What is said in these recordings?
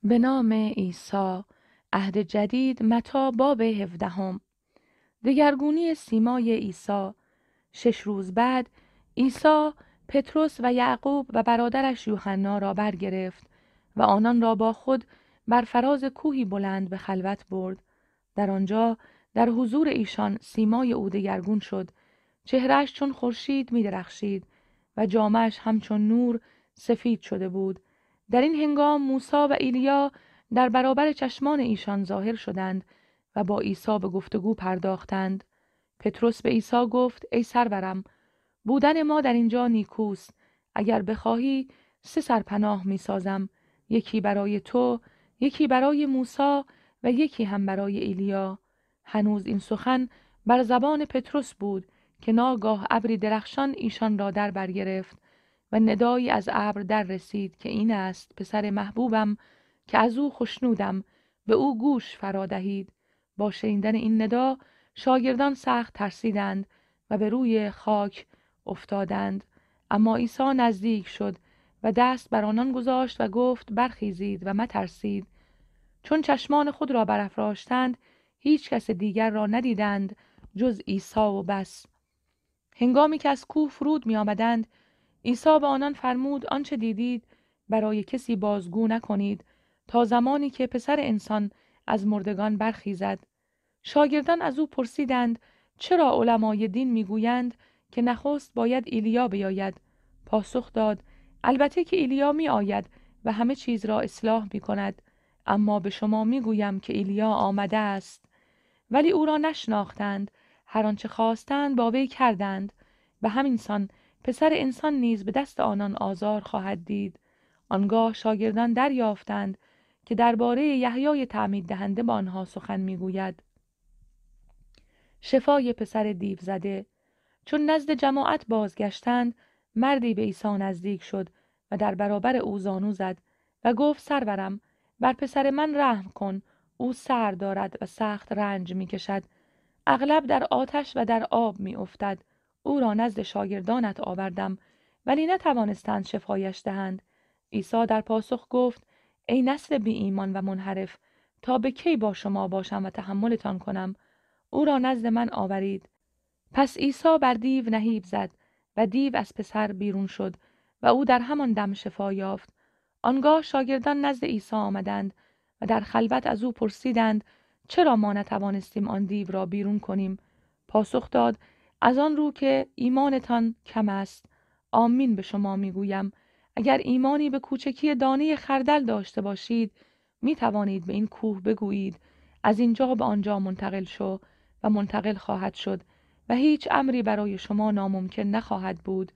به نام عیسی. عهد جدید متی باب 17. دگرگونی سیمای عیسی. 6 روز بعد عیسی پتروس و یعقوب و برادرش یوحنا را برگرفت و آنان را با خود بر فراز کوهی بلند به خلوت برد. در آنجا در حضور ایشان سیمای او دگرگون شد. چهرهش چون خورشید می درخشید و جامه‌اش همچون نور سفید شده بود. در این هنگام موسی و ایلیا در برابر چشمان ایشان ظاهر شدند و با عیسی به گفتگو پرداختند. پتروس به عیسی گفت: ای سرورم، بودن ما در اینجا نیکوست. اگر بخواهی 3 سرپناه می سازم، یکی برای تو، یکی برای موسی و یکی هم برای ایلیا. هنوز این سخن بر زبان پتروس بود که ناگاه ابری درخشان ایشان را در برگرفت و ندایی از ابر در رسید که این است پسر محبوبم که از او خوشنودم، به او گوش فرا دهید. با شنیدن این ندا شاگردان سخت ترسیدند و به روی خاک افتادند. اما عیسی نزدیک شد و دست بر آنان گذاشت و گفت: برخیزید و مترسید. چون چشمان خود را برافراشتند هیچ کس دیگر را ندیدند جز عیسی و بس. هنگامی که از کوه فرود می آمدند عیسی به آنان فرمود: آنچه دیدید برای کسی بازگو نکنید تا زمانی که پسر انسان از مردگان برخیزد. شاگردان از او پرسیدند: چرا علمای دین میگویند که نخست باید ایلیا بیاید؟ پاسخ داد: البته که ایلیا می آید و همه چیز را اصلاح می کند. اما به شما می گویم که ایلیا آمده است، ولی او را نشناختند. هر آنچه خواستند با وی کردند. به همین سان پسر انسان نیز به دست آنان آزار خواهد دید. آنگاه شاگردان دریافتند که درباره یحیای تعمید دهنده با آنها سخن میگوید. شفای پسر دیو زده. چون نزد جماعت بازگشتند مردی به عیسی نزدیک شد و در برابر او زانو زد و گفت: سرورم، بر پسر من رحم کن. او سر دارد و سخت رنج می کشد. اغلب در آتش و در آب می افتد. او را نزد شاگردانت آوردم ولی نتوانستند شفایش دهند. عیسی در پاسخ گفت: ای نسل بی ایمان و منحرف، تا به کی با شما باشم و تحملتان کنم؟ او را نزد من آورید. پس عیسی بر دیو نهیب زد و دیو از پسر بیرون شد و او در همان دم شفا یافت. آنگاه شاگردان نزد عیسی آمدند و در خلوت از او پرسیدند: چرا ما نتوانستیم آن دیو را بیرون کنیم؟ پاسخ داد: از آن رو که ایمانتان کم است. آمین به شما میگویم اگر ایمانی به کوچکی دانه خردل داشته باشید می توانید به این کوه بگویید: از اینجا به آنجا منتقل شو و منتقل خواهد شد و هیچ امری برای شما ناممکن نخواهد بود.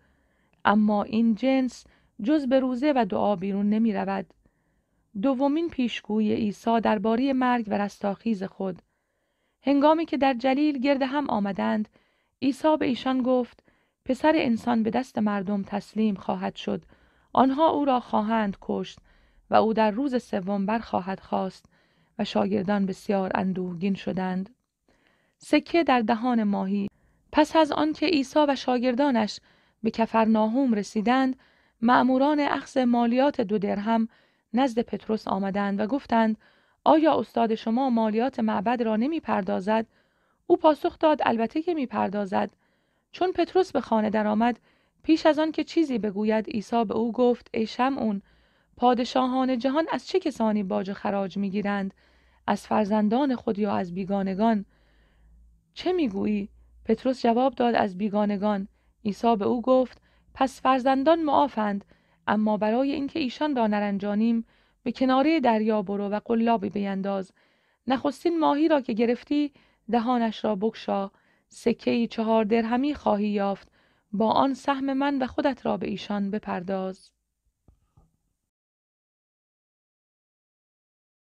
اما این جنس جز به روزه و دعا بیرون نمی رود. دومین پیشگویی عیسی درباره مرگ و رستاخیز خود. هنگامی که در جلیل گرد هم آمدند عیسی به ایشان گفت: پسر انسان به دست مردم تسلیم خواهد شد. آنها او را خواهند کشت و او در روز سوم برخواهد خاست. و شاگردان بسیار اندوهگین شدند. سکه در دهان ماهی. پس از آنکه عیسی و شاگردانش به کفرناهوم رسیدند مأموران اخذ مالیات 2 درهم نزد پتروس آمدند و گفتند: آیا استاد شما مالیات معبد را نمی پردازد؟ او پاسخ داد: البته که می پردازد. چون پتروس به خانه درآمد پیش از آن که چیزی بگوید عیسی به او گفت: ای شمعون، پادشاهان جهان از چه کسانی باج و خراج می گیرند؟ از فرزندان خود یا از بیگانگان؟ چه میگویی؟ پتروس جواب داد: از بیگانگان. عیسی به او گفت: پس فرزندان معافند، اما برای اینکه ایشان را نرنجانیم به کناره دریا برو و قلابی بینداز. نخستین ماهی را که گرفتی دهانش را بگشا. سکه‌ای 4 درهمی خواهی یافت، با آن سهم من و خودت را به ایشان بپرداز.